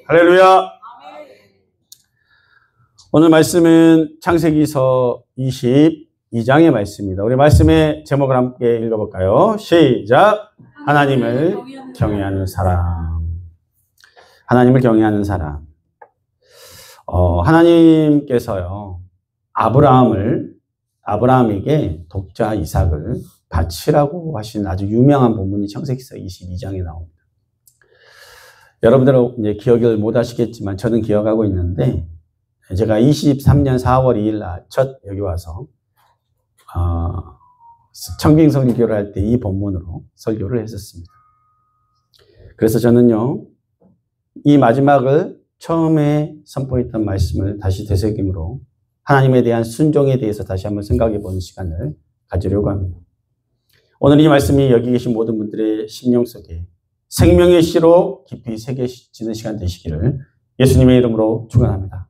할렐루야. 오늘 말씀은 창세기서 22장의 말씀입니다. 우리 말씀의 제목을 함께 읽어볼까요? 시작. 하나님을 경외하는 사람. 하나님을 경외하는 사람. 하나님께서요, 아브라함에게 독자 이삭을 바치라고 하신 아주 유명한 본문이 창세기서 22장에 나옵니다. 여러분들은 이제 기억을 못 하시겠지만 저는 기억하고 있는데, 제가 23년 4월 2일 날 첫 여기 와서 청빙 설교를 할 때 이 본문으로 설교를 했었습니다. 그래서 저는요, 이 마지막을 처음에 선포했던 말씀을 다시 되새김으로 하나님에 대한 순종에 대해서 다시 한번 생각해 보는 시간을 가지려고 합니다. 오늘 이 말씀이 여기 계신 모든 분들의 심령 속에 생명의 씨로 깊이 새겨지는 시간 되시기를 예수님의 이름으로 축원합니다.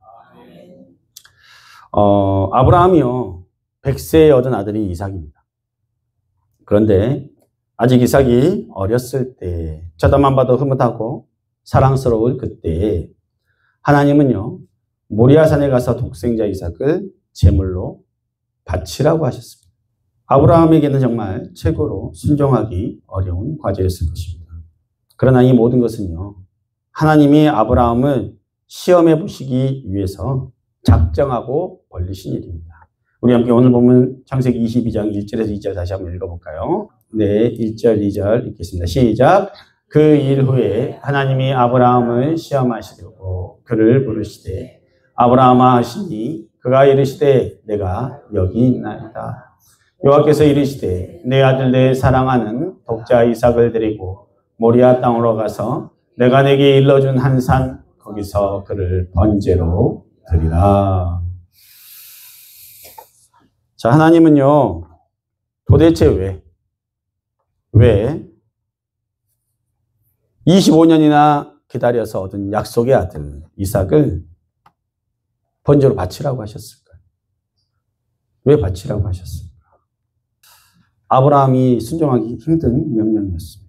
아브라함이요, 100세에 얻은 아들이 이삭입니다. 그런데 아직 이삭이 어렸을 때, 쳐다만 봐도 흐뭇하고 사랑스러울 그때에 하나님은요, 모리아산에 가서 독생자 이삭을 제물로 바치라고 하셨습니다. 아브라함에게는 정말 최고로 순종하기 어려운 과제였을 것입니다. 그러나 이 모든 것은요, 하나님이 아브라함을 시험해 보시기 위해서 작정하고 벌리신 일입니다. 우리 함께 오늘 보면 창세기 22장 1절에서 2절 다시 한번 읽어볼까요? 네, 1절, 2절 읽겠습니다. 시작. 그 일 후에 하나님이 아브라함을 시험하시려고 그를 부르시되 아브라함아 하시니 그가 이르시되 내가 여기 있나이다. 여호와께서 이르시되 내 아들 내 사랑하는 독자 이삭을 데리고 모리아 땅으로 가서 내가 내게 일러준 한 산 거기서 그를 번제로 드리라. 자, 하나님은요, 도대체 왜 25년이나 기다려서 얻은 약속의 아들 이삭을 번제로 바치라고 하셨을까요? 왜 바치라고 하셨을까요? 아브라함이 순종하기 힘든 명령이었습니다.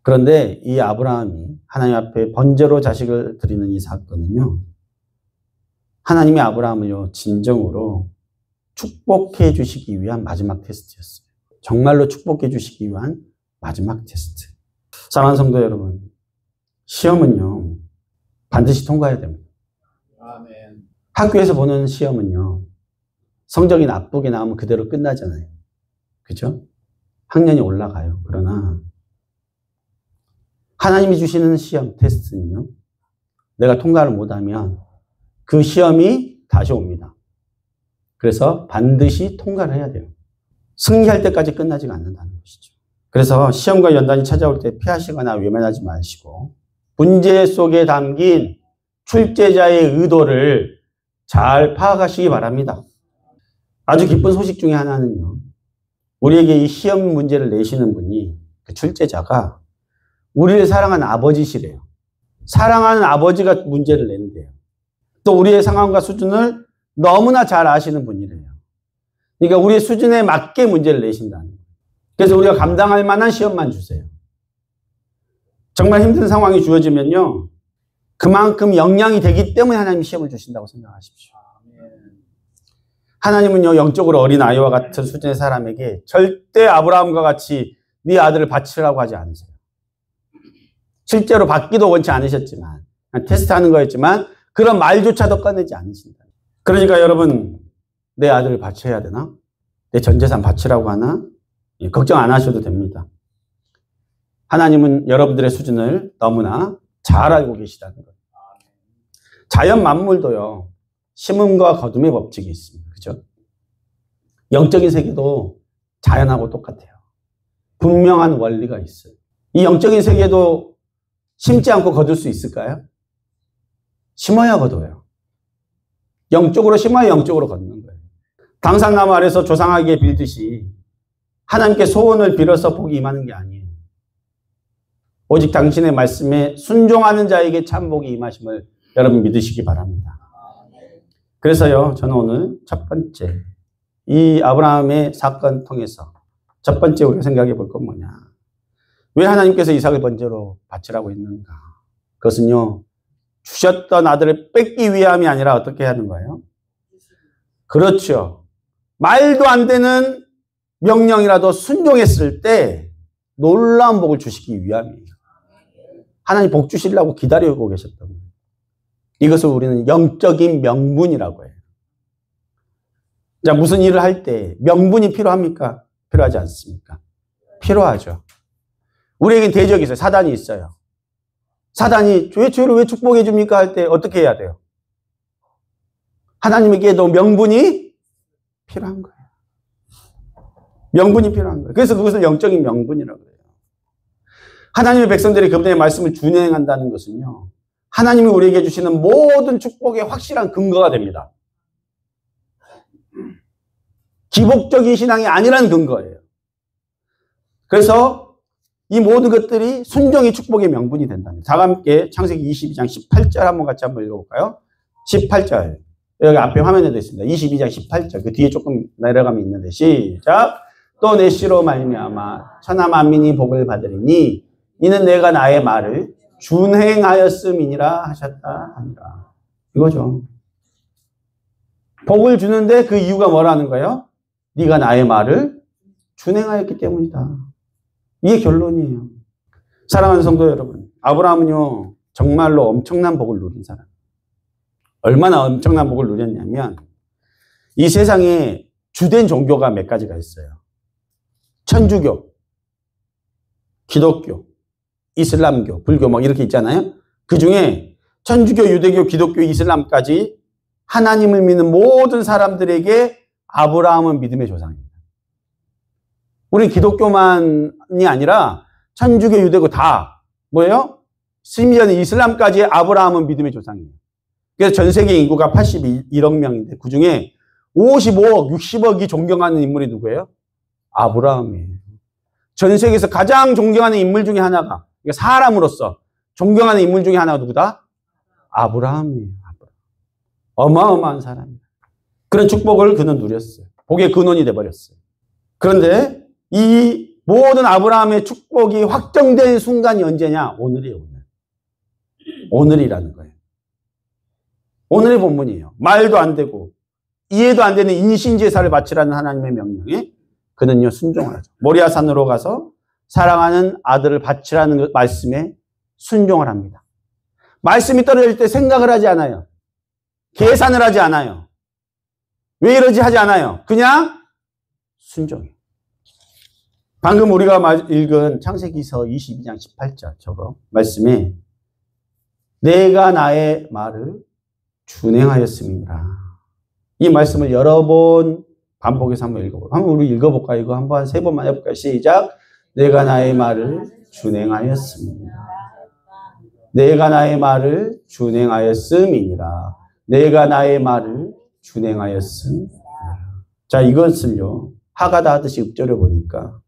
그런데 이 아브라함이 하나님 앞에 번제로 자식을 드리는 이 사건은요, 하나님이 아브라함을요, 진정으로 축복해 주시기 위한 마지막 테스트였어요. 정말로 축복해 주시기 위한 마지막 테스트. 사랑하는 성도 여러분, 시험은요, 반드시 통과해야 됩니다. 아멘. 학교에서 보는 시험은요, 성적이 나쁘게 나오면 그대로 끝나잖아요. 그죠? 학년이 올라가요. 그러나 하나님이 주시는 시험, 테스트는요, 내가 통과를 못하면 그 시험이 다시 옵니다. 그래서 반드시 통과를 해야 돼요. 승리할 때까지 끝나지가 않는다는 것이죠. 그래서 시험과 연단이 찾아올 때 피하시거나 외면하지 마시고 문제 속에 담긴 출제자의 의도를 잘 파악하시기 바랍니다. 아주 기쁜 소식 중에 하나는요, 우리에게 이 시험 문제를 내시는 분이, 그 출제자가 우리를 사랑하는 아버지시래요. 사랑하는 아버지가 문제를 낸대요. 또 우리의 상황과 수준을 너무나 잘 아시는 분이래요. 그러니까 우리의 수준에 맞게 문제를 내신다는 거예요. 그래서 우리가 감당할 만한 시험만 주세요. 정말 힘든 상황이 주어지면요, 그만큼 역량이 되기 때문에 하나님이 시험을 주신다고 생각하십시오. 하나님은요, 영적으로 어린 아이와 같은 수준의 사람에게 절대 아브라함과 같이 네 아들을 바치라고 하지 않으세요. 실제로 받기도 원치 않으셨지만, 테스트하는 거였지만 그런 말조차도 꺼내지 않으신다. 그러니까 여러분, 내 아들을 바쳐야 되나? 내 전 재산 바치라고 하나? 걱정 안 하셔도 됩니다. 하나님은 여러분들의 수준을 너무나 잘 알고 계시다는 거예요. 자연 만물도요, 심음과 거둠의 법칙이 있습니다. 그죠? 영적인 세계도 자연하고 똑같아요. 분명한 원리가 있어요. 이 영적인 세계도 심지 않고 거둘 수 있을까요? 심어야 거둬요. 영적으로 심어야 영적으로 걷는 거예요. 당산나무 아래서 조상에게 빌듯이 하나님께 소원을 빌어서 복이 임하는 게 아니에요. 오직 당신의 말씀에 순종하는 자에게 참 복이 임하심을 여러분 믿으시기 바랍니다. 그래서요, 저는 오늘 첫 번째, 이 아브라함의 사건 통해서 첫 번째 우리가 생각해 볼 건 뭐냐. 왜 하나님께서 이삭을 번제로 바치라고 했는가? 그것은요, 주셨던 아들을 뺏기 위함이 아니라 어떻게 하는 거예요? 그렇죠. 말도 안 되는 명령이라도 순종했을 때 놀라운 복을 주시기 위함이에요. 하나님 복 주시려고 기다리고 계셨던 거예요. 이것을 우리는 영적인 명분이라고 해요. 자, 무슨 일을 할 때 명분이 필요합니까? 필요하지 않습니까? 필요하죠. 우리에겐 대적이 있어요. 사단이 있어요. 사단이 왜 죄를 왜 축복해 줍니까? 할 때 어떻게 해야 돼요? 하나님에게도 명분이 필요한 거예요. 명분이 필요한 거예요. 그래서 그것을 영적인 명분이라고 해요. 하나님의 백성들이 그분의 말씀을 준행한다는 것은요, 하나님이 우리에게 주시는 모든 축복의 확실한 근거가 됩니다. 기복적인 신앙이 아니라는 근거예요. 그래서 이 모든 것들이 순종의 축복의 명분이 된다는 거예요. 다 함께 창세기 22장 18절 한번 읽어볼까요? 18절. 여기 앞에 화면에도 있습니다. 22장 18절. 그 뒤에 조금 내려가면 있는데 시작. 또 내 씨로 말미암아 천하 만민이 복을 받으리니 이는 내가 나의 말을 준행하였음이니라 하셨다 하니라. 이거죠. 복을 주는데 그 이유가 뭐라는 거예요? 네가 나의 말을 준행하였기 때문이다. 이게 결론이에요. 사랑하는 성도 여러분, 아브라함은요 정말로 엄청난 복을 누린 사람. 얼마나 엄청난 복을 누렸냐면 이 세상에 주된 종교가 몇 가지가 있어요. 천주교, 기독교, 이슬람교, 불교 뭐 이렇게 있잖아요. 그 중에 천주교, 유대교, 기독교, 이슬람까지 하나님을 믿는 모든 사람들에게 아브라함은 믿음의 조상입니다. 우리는 기독교만이 아니라 천주교, 유대교 다 뭐예요? 심지어는 이슬람까지 아브라함은 믿음의 조상이에요. 그래서 전 세계 인구가 81억 명인데 그 중에 55억, 60억이 존경하는 인물이 누구예요? 아브라함이에요. 전 세계에서 가장 존경하는 인물 중에 하나가, 그러니까 사람으로서 존경하는 인물 중에 하나가 누구다? 아브라함이에요. 어마어마한 사람이에요. 그런 축복을 그는 누렸어요. 복의 근원이 돼버렸어요. 그런데 이 모든 아브라함의 축복이 확정된 순간이 언제냐? 오늘이에요. 오늘. 오늘이라는 거예요. 오늘의 본문이에요. 말도 안 되고 이해도 안 되는 인신제사를 바치라는 하나님의 명령에 그는요 순종을 하죠. 모리아 산으로 가서 사랑하는 아들을 바치라는 말씀에 순종을 합니다. 말씀이 떨어질 때 생각을 하지 않아요. 계산을 하지 않아요. 왜 이러지 하지 않아요. 그냥 순종해요. 방금 우리가 읽은 창세기서 22장 18절 저거 말씀에 내가 나의 말을 준행하였음이니라. 이 말씀을 여러 번 반복해서 한번 읽어볼까요? 한번 우리 읽어볼까요? 이거 한번 3번만 해볼까요? 시작. 내가 나의 말을 준행하였음이니라. 내가 나의 말을 준행하였음이니라. 내가 나의 말을 준행하였음이니라. 자, 이것을요 하가다 하듯이 읊조려 보니까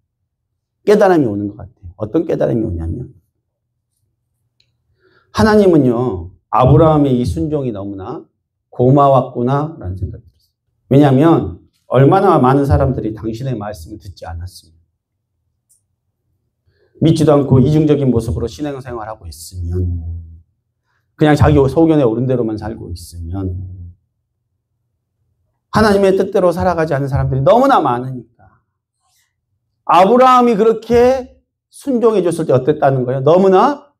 깨달음이 오는 것 같아요. 어떤 깨달음이 오냐면 하나님은요 아브라함의 이 순종이 너무나 고마웠구나라는 생각이 들었어요. 왜냐하면 얼마나 많은 사람들이 당신의 말씀을 듣지 않았습니다. 믿지도 않고 이중적인 모습으로 신앙생활하고 있으면 그냥 자기 소견에 오른 대로만 살고 있으면 하나님의 뜻대로 살아가지 않는 사람들이 너무나 많으니까 아브라함이 그렇게 순종해 줬을 때 어땠다는 거예요? 너무나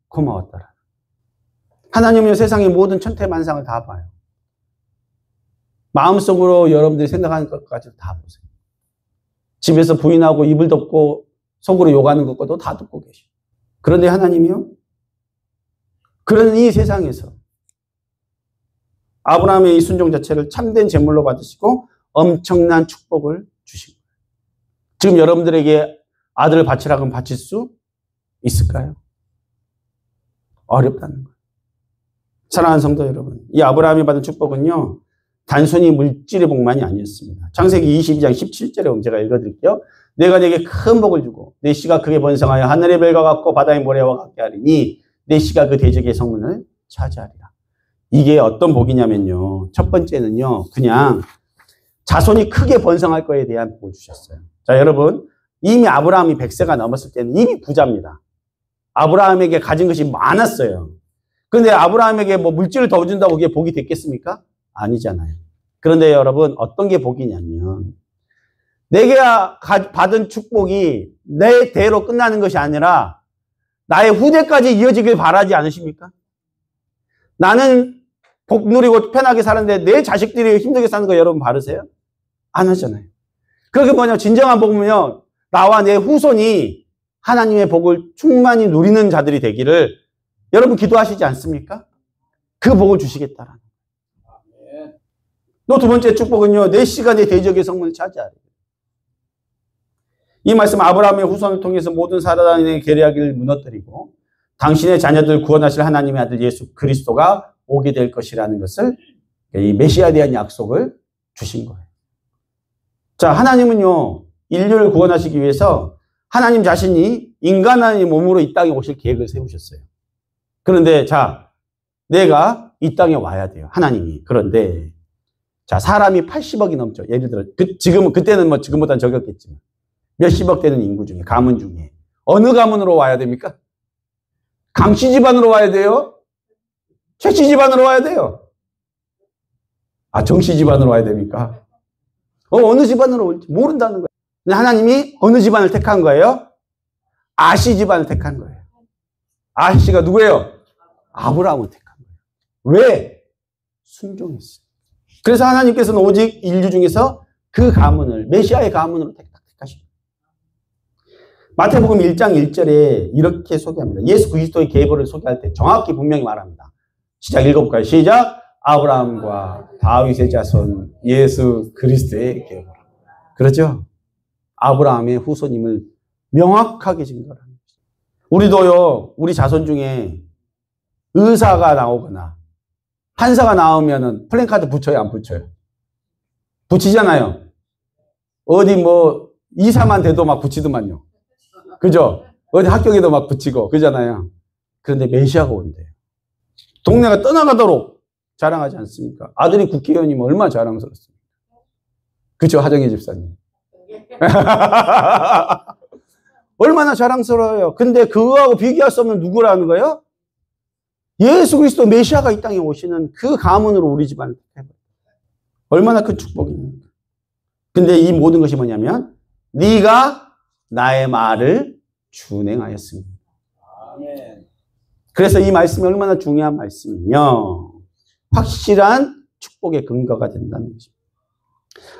고마웠더라. 하나님은 세상의 모든 천태만상을 다 봐요. 마음속으로 여러분들이 생각하는 것까지 다 보세요. 집에서 부인하고 이불 덮고 속으로 욕하는 것과도 다 듣고 계셔. 그런데 하나님이요? 그런 이 세상에서 아브라함의 이 순종 자체를 참된 제물로 받으시고 엄청난 축복을 주신 거예요. 지금 여러분들에게 아들을 바치라고 하면 바칠 수 있을까요? 어렵다는 거예요. 사랑하는 성도 여러분, 이 아브라함이 받은 축복은요 단순히 물질의 복만이 아니었습니다. 창세기 22장 17절에 보면 제가 읽어드릴게요. 내가 내게 큰 복을 주고 내 씨가 크게 번성하여 하늘의 별과 같고 바다의 모래와 같게 하리니 내 씨가 그 대적의 성문을 차지하리라. 이게 어떤 복이냐면요. 첫 번째는요. 그냥 자손이 크게 번성할 거에 대한 복을 주셨어요. 자, 여러분 이미 아브라함이 100세가 넘었을 때는 이미 부자입니다. 아브라함에게 가진 것이 많았어요. 그런데 아브라함에게 뭐 물질을 더 준다고 그게 복이 됐겠습니까? 아니잖아요. 그런데 여러분, 어떤 게 복이냐면, 내가 받은 축복이 내 대로 끝나는 것이 아니라 나의 후대까지 이어지길 바라지 않으십니까? 나는 복 누리고 편하게 사는데 내 자식들이 힘들게 사는 거 여러분 바르세요? 안 하잖아요. 그게 뭐냐, 진정한 복은요, 나와 내 후손이 하나님의 복을 충만히 누리는 자들이 되기를 여러분 기도하시지 않습니까? 그 복을 주시겠다라는. 또 두 번째 축복은요, 내 시간의 대적의 성문을 차지하라. 이 말씀, 아브라함의 후손을 통해서 모든 사단의 계략을 무너뜨리고 당신의 자녀들 구원하실 하나님의 아들 예수 그리스도가 오게 될 것이라는 것을, 이 메시아에 대한 약속을 주신 거예요. 자, 하나님은요, 인류를 구원하시기 위해서 하나님 자신이 인간의 몸으로 이 땅에 오실 계획을 세우셨어요. 그런데 자, 내가 이 땅에 와야 돼요. 하나님이. 그런데 자, 사람이 80억이 넘죠. 예를 들어 지금은, 그때는 뭐 지금보다는 적었겠지만 몇십억 되는 인구 중에, 가문 중에 어느 가문으로 와야 됩니까? 강씨 집안으로 와야 돼요? 최씨 집안으로 와야 돼요? 아, 정씨 집안으로 와야 됩니까? 어느 집안으로 올지 모른다는 거예요. 근데 하나님이 어느 집안을 택한 거예요? 아시 집안을 택한 거예요. 아시가 누구예요? 아브라함을 택한 거예요. 왜? 순종했어요. 그래서 하나님께서는 오직 인류 중에서 그 가문을, 메시아의 가문으로 택하십니다. 마태복음 1장 1절에 이렇게 소개합니다. 예수 그리스도의 계보를 소개할 때 정확히 분명히 말합니다. 시작 읽어볼까요? 시작. 아브라함과 다윗의 자손 예수 그리스도의 계보. 그렇죠? 아브라함의 후손임을 명확하게 증거합니다. 우리도요, 우리 자손 중에 의사가 나오거나 판사가 나오면은 플랜카드 붙여요, 안 붙여요? 붙이잖아요. 어디 뭐 이사만 돼도 막 붙이더만요. 그죠? 어디 합격에도 막 붙이고 그러잖아요. 그런데 메시아가 온대요. 동네가 떠나가도록 자랑하지 않습니까? 아들이 국회의원이면 얼마나 자랑스럽습니까? 그죠, 하정희 집사님. 얼마나 자랑스러워요. 근데 그거하고 비교할 수 없는 누구라는 거예요? 예수 그리스도 메시아가 이 땅에 오시는 그 가문으로 우리 집안을 택해버려요. 얼마나 큰 축복입니까? 근데 이 모든 것이 뭐냐면 네가 나의 말을 준행하였습니다. 그래서 이 말씀이 얼마나 중요한 말씀이며 확실한 축복의 근거가 된다는 것입니다.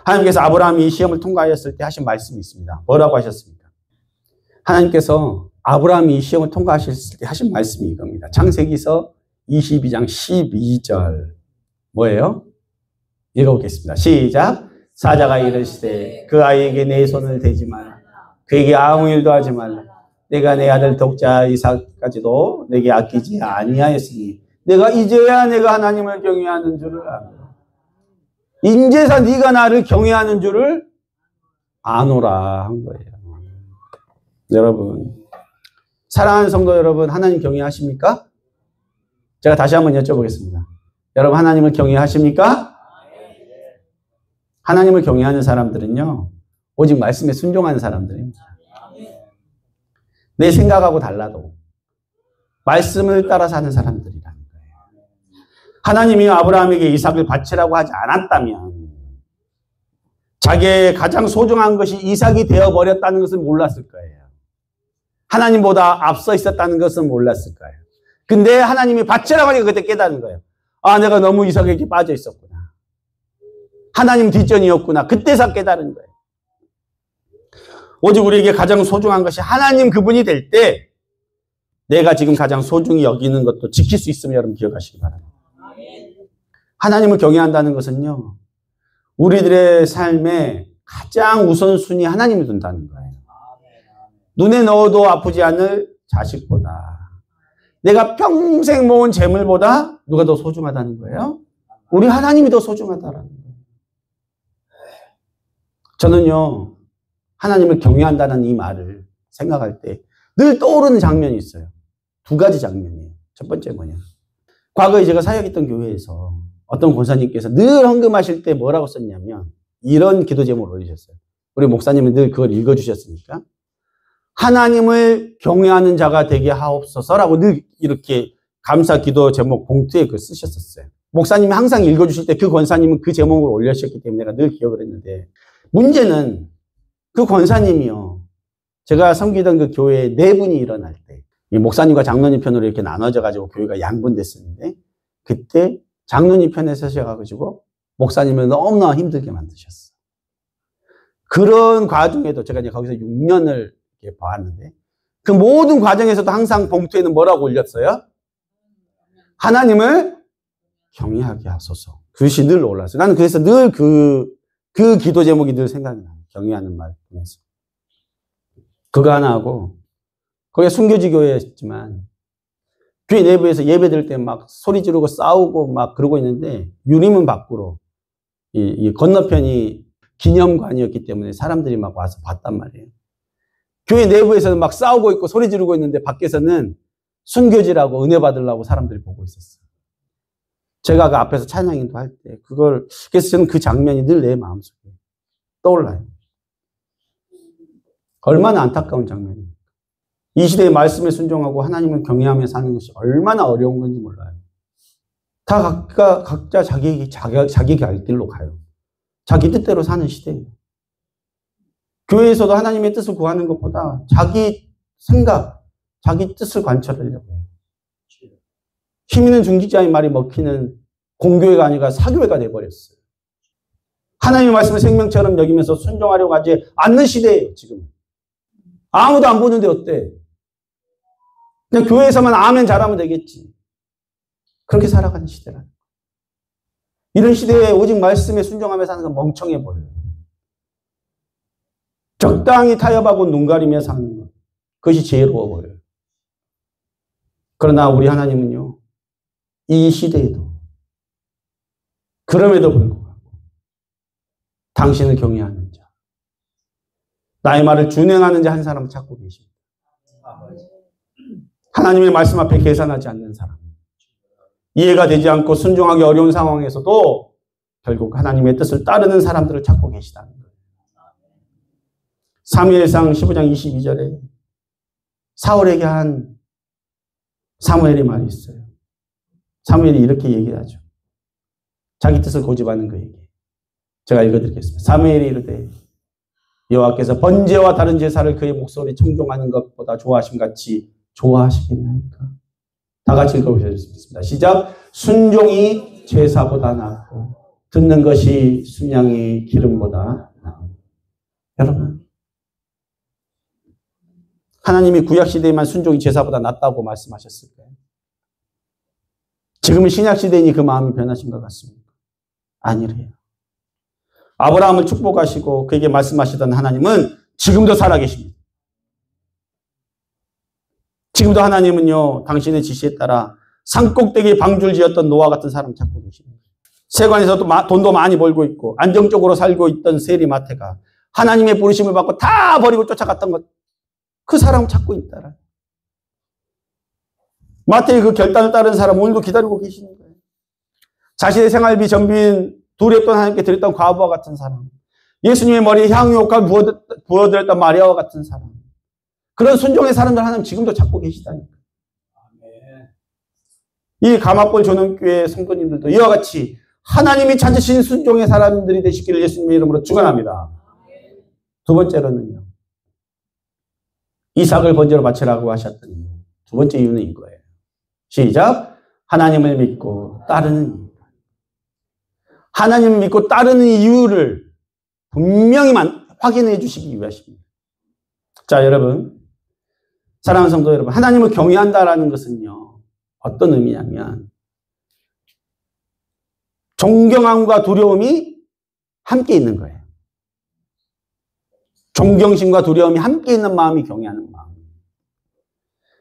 하나님께서 아브라함이 이 시험을 통과하였을 때 하신 말씀이 있습니다. 뭐라고 하셨습니까? 하나님께서 아브라함이 이 시험을 통과하셨을 때 하신 말씀이 이겁니다. 창세기서 22장 12절. 뭐예요? 읽어보겠습니다. 시작. 사자가 이르시되 그 아이에게 내 손을 대지 말라. 그에게 아무 일도 하지 말라. 내가 내 아들 독자 이삭까지도 내게 아끼지 아니하였으니 내가 이제야 내가 하나님을 경외하는 줄을 아노라. 인제서 네가 나를 경외하는 줄을 아노라 한 거예요. 여러분, 사랑하는 성도 여러분, 하나님 경외하십니까? 제가 다시 한번 여쭤보겠습니다. 여러분, 하나님을 경외하십니까? 하나님을 경외하는 사람들은요, 오직 말씀에 순종하는 사람들입니다. 내 생각하고 달라도 말씀을 따라 사는 사람들이라는 거예요. 하나님이 아브라함에게 이삭을 바치라고 하지 않았다면 자기의 가장 소중한 것이 이삭이 되어버렸다는 것을 몰랐을 거예요. 하나님보다 앞서 있었다는 것은 몰랐을 거예요. 근데 하나님이 바치라고 하니까 그때 깨닫는 거예요. 아, 내가 너무 이삭에게 빠져 있었구나. 하나님 뒷전이었구나. 그때서 깨달은 거예요. 오직 우리에게 가장 소중한 것이 하나님 그분이 될 때 내가 지금 가장 소중히 여기는 것도 지킬 수 있으면 여러분 기억하시기 바랍니다. 하나님을 경외한다는 것은요, 우리들의 삶에 가장 우선순위 하나님을 둔다는 거예요. 눈에 넣어도 아프지 않을 자식보다, 내가 평생 모은 재물보다 누가 더 소중하다는 거예요? 우리 하나님이 더 소중하다라는 거예요. 저는요, 하나님을 경외한다는 이 말을 생각할 때 늘 떠오르는 장면이 있어요. 두 가지 장면이에요. 첫 번째 뭐냐. 과거에 제가 사역했던 교회에서 어떤 권사님께서 늘 헌금하실 때 뭐라고 썼냐면 이런 기도 제목을 올리셨어요. 우리 목사님은 늘 그걸 읽어주셨으니까. 하나님을 경외하는 자가 되게 하옵소서라고 늘 이렇게 감사 기도 제목 봉투에 그 쓰셨었어요. 목사님이 항상 읽어주실 때 그 권사님은 그 제목을 올려주셨기 때문에 내가 늘 기억을 했는데, 문제는 그 권사님이요, 제가 섬기던 그 교회에 네 분이 일어날 때, 이 목사님과 장로님 편으로 이렇게 나눠져 가지고 교회가 양분됐었는데, 그때 장로님 편에 서셔가지고 목사님을 너무나 힘들게 만드셨어요. 그런 과정에도 제가 이제 거기서 6년을 이렇게 봐왔는데, 그 모든 과정에서도 항상 봉투에는 뭐라고 올렸어요? 하나님을 경외하게 하소서. 그것이 늘 올랐어요. 나는 그래서 늘 그 기도 제목이 늘 생각이 나요. 경외하는 말 통해서. 그거 하나 하고, 거기가 순교지 교회였지만, 교회 내부에서 예배 드릴 때 막 소리 지르고 싸우고 막 그러고 있는데, 유리문 밖으로, 이 건너편이 기념관이었기 때문에 사람들이 막 와서 봤단 말이에요. 교회 내부에서는 막 싸우고 있고 소리 지르고 있는데, 밖에서는 순교지라고 은혜 받으려고 사람들이 보고 있었어요. 제가 그 앞에서 찬양인도 할 때, 그래서 저는 그 장면이 늘 내 마음속에 떠올라요. 얼마나 안타까운 장면입니까? 이 시대의 말씀에 순종하고 하나님을 경외하며 사는 것이 얼마나 어려운 건지 몰라요. 다 각자 자기 갈 길로 가요. 자기 뜻대로 사는 시대예요. 교회에서도 하나님의 뜻을 구하는 것보다 자기 생각, 자기 뜻을 관철하려고 해요. 힘 있는 중직자의 말이 먹히는 공교회가 아니라 사교회가 돼버렸어요. 하나님의 말씀을 생명처럼 여기면서 순종하려고 하지 않는 시대예요, 지금. 아무도 안 보는데 어때? 그냥 교회에서만 아멘 잘하면 되겠지. 그렇게 살아가는 시대라는 거예요. 이런 시대에 오직 말씀에 순종하며 사는 건 멍청해 보여요. 적당히 타협하고 눈 가리며 사는 것. 그것이 지혜로워 보여요. 그러나 우리 하나님은요, 이 시대에도 그럼에도 불구하고 당신을 경외하는 자, 나의 말을 준행하는 자 한 사람을 찾고 계십니다. 하나님의 말씀 앞에 계산하지 않는 사람, 이해가 되지 않고 순종하기 어려운 상황에서도 결국 하나님의 뜻을 따르는 사람들을 찾고 계시다는 거예요. 사무엘상 15장 22절에 사울에게 한 사무엘의 말이 있어요. 사무엘이 이렇게 얘기하죠. 자기 뜻을 고집하는 그에게. 제가 읽어드리겠습니다. 사무엘이 이르되 여호와께서 번제와 다른 제사를 그의 목소리 청종하는 것보다 좋아하심같이 좋아하시겠나이까? 다 같이 읽어보시겠습니다. 시작. 순종이 제사보다 낫고 듣는 것이 순양이 기름보다 나은. 여러분, 하나님이 구약시대에만 순종이 제사보다 낫다고 말씀하셨을까요? 지금은 신약시대이니 그 마음이 변하신 것 같습니까? 아니래요. 아브라함을 축복하시고 그에게 말씀하시던 하나님은 지금도 살아계십니다. 지금도 하나님은요, 당신의 지시에 따라 산꼭대기에 방줄 지었던 노아 같은 사람 찾고 계십니다. 세관에서도 돈도 많이 벌고 있고 안정적으로 살고 있던 세리마태가 하나님의 부르심을 받고 다 버리고 쫓아갔던 것, 그 사람 찾고 있다라. 마태의 그 결단을 따르는 사람 오늘도 기다리고 계시는 거예요. 자신의 생활비 전비인 두렵던 하나님께 드렸던 과부와 같은 사람, 예수님의 머리에 향유옥과 부어드렸던 마리아와 같은 사람, 그런 순종의 사람들 하나님 지금도 찾고 계시다니까. 이 가마골 조능교회 성도님들도 이와 같이 하나님이 찾으신 순종의 사람들이 되시기를 예수님의 이름으로 축원합니다. 두 번째로는요, 이삭을 번제로 바치라고 하셨던 이유. 두 번째 이유는 이거예요. 시작. 하나님을 믿고 따르는 이유. 하나님을 믿고 따르는 이유를 분명히 확인해 주시기 위하십니다. 자, 여러분, 사랑하는 성도 여러분, 하나님을 경외한다라는 것은요, 어떤 의미냐면 존경함과 두려움이 함께 있는 거예요. 존경심과 두려움이 함께 있는 마음이 경외하는 마음.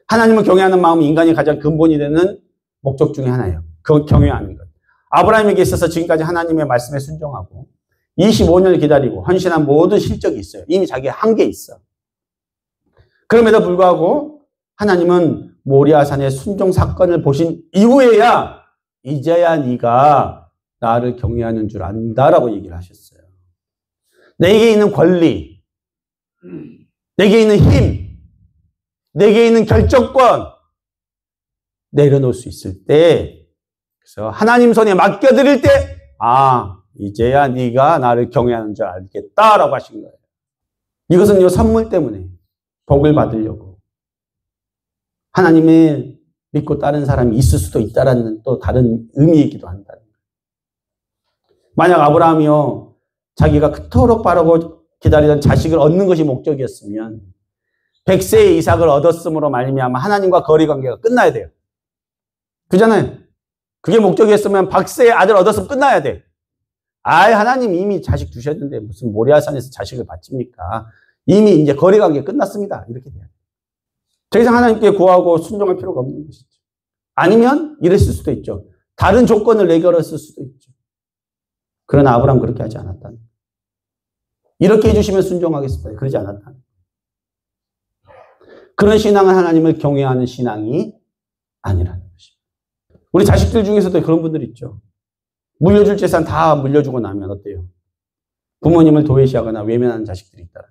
하나님을 경외하는 마음이 인간이 가장 근본이 되는 목적 중에 하나예요. 그 경외하는 것. 아브라함에게 있어서 지금까지 하나님의 말씀에 순종하고 25년을 기다리고 헌신한 모든 실적이 있어요. 이미 자기의 한계에 있어. 그럼에도 불구하고 하나님은 모리아산의 순종 사건을 보신 이후에야 이제야 네가 나를 경외하는 줄 안다라고 얘기를 하셨어요. 내게 있는 권리, 내게 있는 힘, 내게 있는 결정권, 내려놓을 수 있을 때, 그래서 하나님 손에 맡겨드릴 때, 이제야 네가 나를 경외하는 줄 알겠다라고 하신 거예요. 이것은 이 선물 때문에 복을 받으려고 하나님의 믿고 따른 사람이 있을 수도 있다라는 또 다른 의미이기도 한다는 거예요. 만약 아브라함이요, 자기가 그토록 바라고 기다리던 자식을 얻는 것이 목적이었으면 100세의 이삭을 얻었음으로 말미암아 하나님과 거리 관계가 끝나야 돼요. 그잖아요. 그게 목적이었으면 100세의 아들 얻었으면 끝나야 돼. 하나님 이미 자식 두셨는데 무슨 모리아산에서 자식을 받습니까? 이미 이제 거리 관계 끝났습니다. 이렇게 돼요. 더 이상 하나님께 구하고 순종할 필요가 없는 것이죠. 아니면 이랬을 수도 있죠. 다른 조건을 내걸었을 수도 있죠. 그러나 아브라함은 그렇게 하지 않았다는 거예요. 이렇게 해주시면 순종하겠습니다. 그러지 않았다는 거예요. 그런 신앙은 하나님을 경외하는 신앙이 아니라는 것입니다. 우리 자식들 중에서도 그런 분들 있죠. 물려줄 재산 다 물려주고 나면 어때요? 부모님을 도외시하거나 외면하는 자식들이 있다.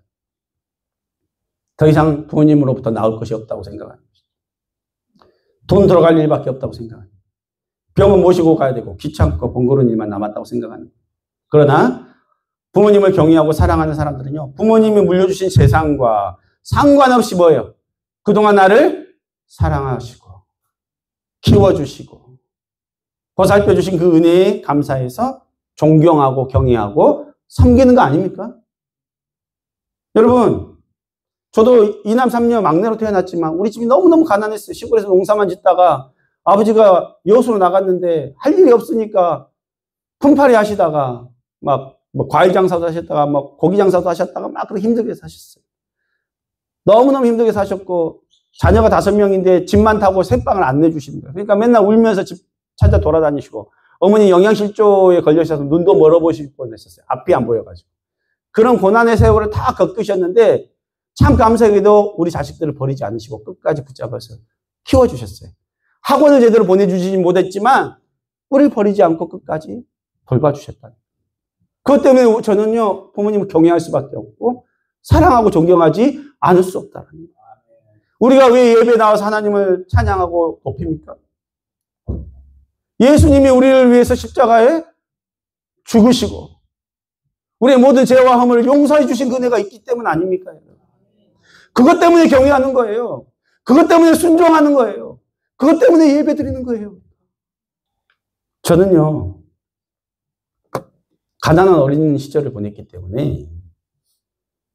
더 이상 부모님으로부터 나올 것이 없다고 생각하는 것이죠. 돈 들어갈 일밖에 없다고 생각합니다. 병원 모시고 가야 되고 귀찮고 번거로운 일만 남았다고 생각하는 거예요. 그러나 부모님을 경외하고 사랑하는 사람들은요, 부모님이 물려주신 재산과 상관없이 뭐예요? 그동안 나를 사랑하시고 키워주시고 보살펴주신 그 은혜에 감사해서 존경하고 경외하고 섬기는 거 아닙니까? 여러분, 저도 이남 삼녀 막내로 태어났지만 우리 집이 너무너무 가난했어요. 시골에서 농사만 짓다가 아버지가 여수로 나갔는데 할 일이 없으니까 품팔이 하시다가 막 뭐 과일 장사도 하셨다가 막 고기 장사도 하셨다가 막 그렇게 힘들게 사셨어요. 너무너무 힘들게 사셨고 자녀가 5명인데 집만 타고 새빵을 안 내주시는 거예요. 그러니까 맨날 울면서 집 찾아 돌아다니시고 어머니 영양실조에 걸려셔서 눈도 멀어보실 뻔했었어요. 앞이 안 보여가지고. 그런 고난의 세월을 다 겪으셨는데 참 감사하게도 우리 자식들을 버리지 않으시고 끝까지 붙잡아서 키워주셨어요. 학원을 제대로 보내주지 못했지만 우리를 버리지 않고 끝까지 돌봐주셨다. 그것 때문에 저는요, 부모님을 경외할 수밖에 없고 사랑하고 존경하지 않을 수 없다는 거예요. 우리가 왜 예배 나와서 하나님을 찬양하고 높입니까? 예수님이 우리를 위해서 십자가에 죽으시고 우리의 모든 죄와 허물을 용서해 주신 은혜가 있기 때문 아닙니까? 그것 때문에 경외하는 거예요. 그것 때문에 순종하는 거예요. 그것 때문에 예배 드리는 거예요. 저는요, 가난한 어린 시절을 보냈기 때문에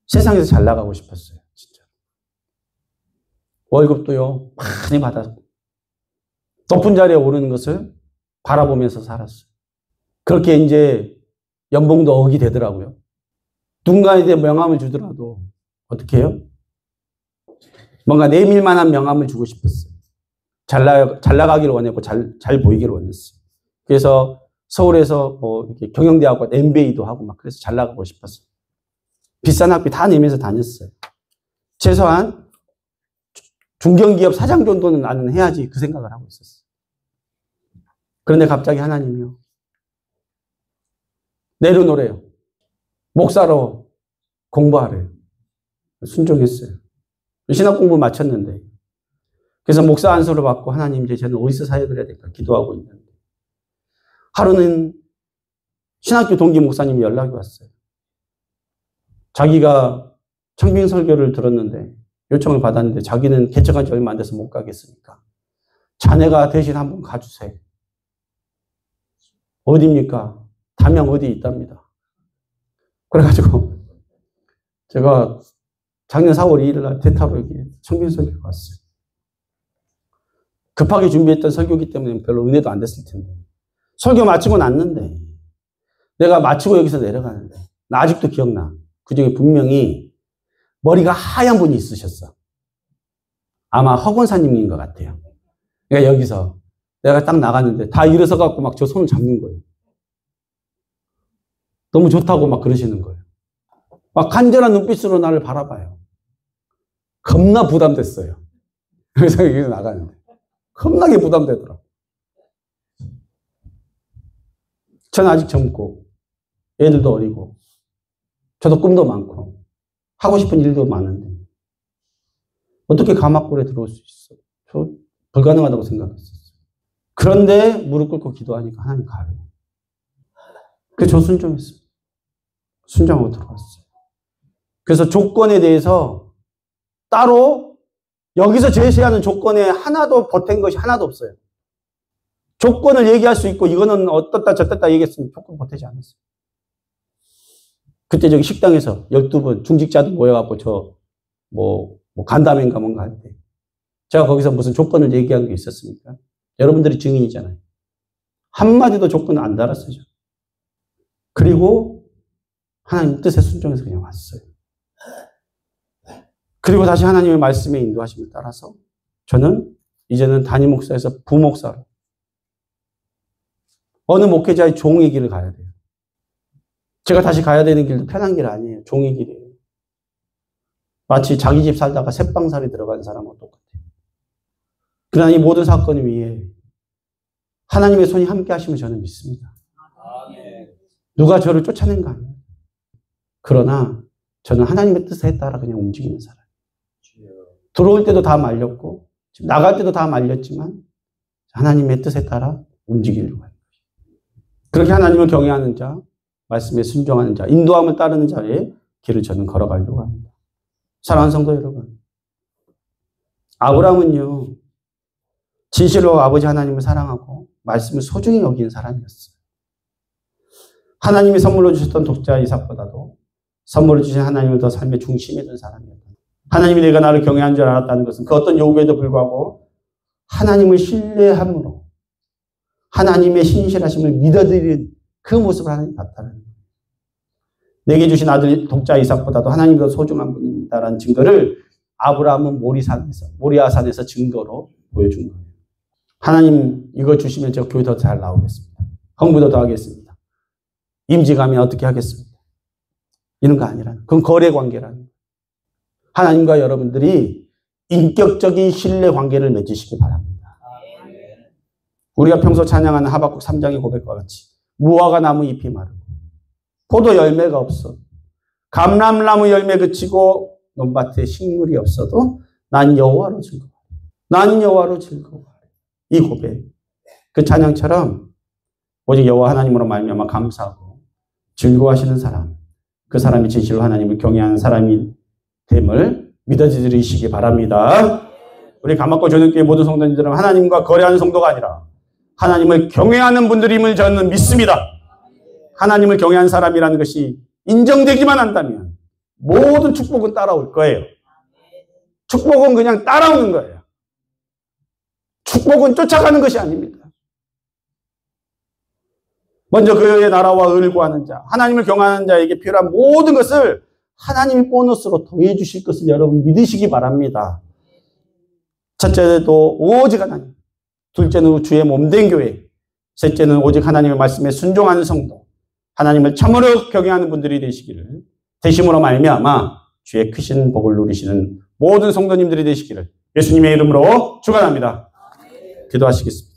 세상에서 잘 나가고 싶었어요. 진짜. 월급도요, 많이 받았고 높은 자리에 오르는 것을 바라보면서 살았어요. 그렇게 이제 연봉도 억이 되더라고요. 누군가에 명함을 주더라도 어떻게 해요? 뭔가 내밀만한 명함을 주고 싶었어요. 잘 나가기를 원했고 잘 보이기를 원했어요. 그래서 서울에서 뭐 이렇게 경영대학원 MBA도 하고 막 그래서 잘 나가고 싶었어요. 비싼 학비 다 내면서 다녔어요. 최소한 중견기업 사장 정도는 나는 해야지 그 생각을 하고 있었어요. 그런데 갑자기 하나님이요, 내려놓으래요. 목사로 공부하래요. 순종했어요. 신학 공부 마쳤는데. 그래서 목사 안수를 받고 하나님 이제 저는 어디서 사역을 해야 될까 기도하고 있는데 하루는 신학교 동기 목사님이 연락이 왔어요. 자기가 청빙 설교를 들었는데 요청을 받았는데 자기는 개척한 지 얼마 안 돼서 못 가겠으니까 자네가 대신 한번 가주세요. 어디입니까? 담양 어디 있답니다. 그래가지고 제가 작년 4월 2일 날 대타로 여기 청빙 설교를 갔어요. 급하게 준비했던 설교기 때문에 별로 은혜도 안 됐을 텐데 설교 마치고 났는데 내가 마치고 여기서 내려가는데 나 아직도 기억나. 그중에 분명히 머리가 하얀 분이 있으셨어. 아마 허권사님인 것 같아요. 그러니까 여기서 내가 딱 나갔는데 다 일어서 갖고 막 저 손을 잡는 거예요. 너무 좋다고 막 그러시는 거예요. 막 간절한 눈빛으로 나를 바라봐요. 겁나 부담됐어요. 그래서 여기서 나가는데 겁나게 부담되더라고요. 저는 아직 젊고 애들도 어리고 저도 꿈도 많고 하고 싶은 일도 많은데 어떻게 가막골에 들어올 수 있어? 저 불가능하다고 생각했었어요. 그런데 무릎 꿇고 기도하니까 하나님 가요. 그래서 저 순종했어요. 순종하고 들어왔어요. 그래서 조건에 대해서 따로 여기서 제시하는 조건에 하나도 보탠 것이 하나도 없어요. 조건을 얘기할 수 있고 이거는 어떻다 저떻다 얘기했으면 조건 보태지 않았어요. 그때 저기 식당에서 12분 중직자들 모여갖고 간담회인가 뭔가 할 때 제가 거기서 무슨 조건을 얘기한 게 있었습니까? 여러분들이 증인이잖아요. 한마디도 조건을 안 달았어요. 그리고 하나님 뜻에 순종해서 그냥 왔어요. 그리고 다시 하나님의 말씀에 인도하심을 따라서 저는 이제는 담임 목사에서 부목사로 어느 목회자의 종의 길을 가야 돼요. 제가 다시 가야 되는 길도 편한 길 아니에요. 종의 길이에요. 마치 자기 집 살다가 새빵살이 들어간 사람하고 똑같아요. 그러나 이 모든 사건 위에 하나님의 손이 함께 하시면 저는 믿습니다. 누가 저를 쫓아낸 거 아니에요. 그러나 저는 하나님의 뜻에 따라 그냥 움직이는 사람이에요. 들어올 때도 다 말렸고 지금 나갈 때도 다 말렸지만 하나님의 뜻에 따라 움직이려고 하는 거예요. 그렇게 하나님을 경외하는 자, 말씀에 순종하는 자, 인도함을 따르는 자의 길을 저는 걸어가려고 합니다. 사랑하는 성도 여러분, 아브라함은요 진실로 아버지 하나님을 사랑하고 말씀을 소중히 여기는 사람이었어요. 하나님이 선물로 주셨던 독자 이삭보다도 선물을 주신 하나님을 더 삶의 중심에 둔 사람이었다. 하나님이 내가 나를 경외한 줄 알았다는 것은 그 어떤 요구에도 불구하고 하나님을 신뢰함으로 하나님의 신실하심을 믿어드리는 그 모습을 하나님 봤다는 거예요. 내게 주신 아들 독자 이삭보다도 하나님이 더 소중한 분입니다라는 증거를 아브라함은 모리아산에서 증거로 보여준 거예요. 하나님 이거 주시면 제가 교회 더 잘 나오겠습니다. 헌금도 더 하겠습니다. 임직하면 어떻게 하겠습니다. 이런 거 아니라 그건 거래 관계라는 거예요. 하나님과 여러분들이 인격적인 신뢰 관계를 맺으시기 바랍니다. 우리가 평소 찬양하는 하박국 3장의 고백과 같이 무화과 나무 잎이 마르고 포도 열매가 없어 감람나무 열매 그치고 논밭에 식물이 없어도 난 여호와로 즐거워. 난 여호와로 즐거워. 이 고백, 그 찬양처럼 오직 여호와 하나님으로 말미암아 감사하고 즐거워하시는 사람, 그 사람이 진실로 하나님을 경외하는 사람이 됨을 믿어지시기 바랍니다. 우리 감학고 조정교회 모든 성도님들은 하나님과 거래하는 성도가 아니라 하나님을 경외하는 분들임을 저는 믿습니다. 하나님을 경외하는 사람이라는 것이 인정되기만 한다면 모든 축복은 따라올 거예요. 축복은 그냥 따라오는 거예요. 축복은 쫓아가는 것이 아닙니다. 먼저 그의 나라와 의를 구하는 자, 하나님을 경외하는 자에게 필요한 모든 것을 하나님이 보너스로 더해 주실 것을 여러분 믿으시기 바랍니다. 첫째도 오직 하나님, 둘째는 주의 몸된 교회, 셋째는 오직 하나님의 말씀에 순종하는 성도, 하나님을 참으로 경외하는 분들이 되심으로 말미암아 주의 크신 복을 누리시는 모든 성도님들이 되시기를 예수님의 이름으로 축원합니다. 기도하시겠습니다.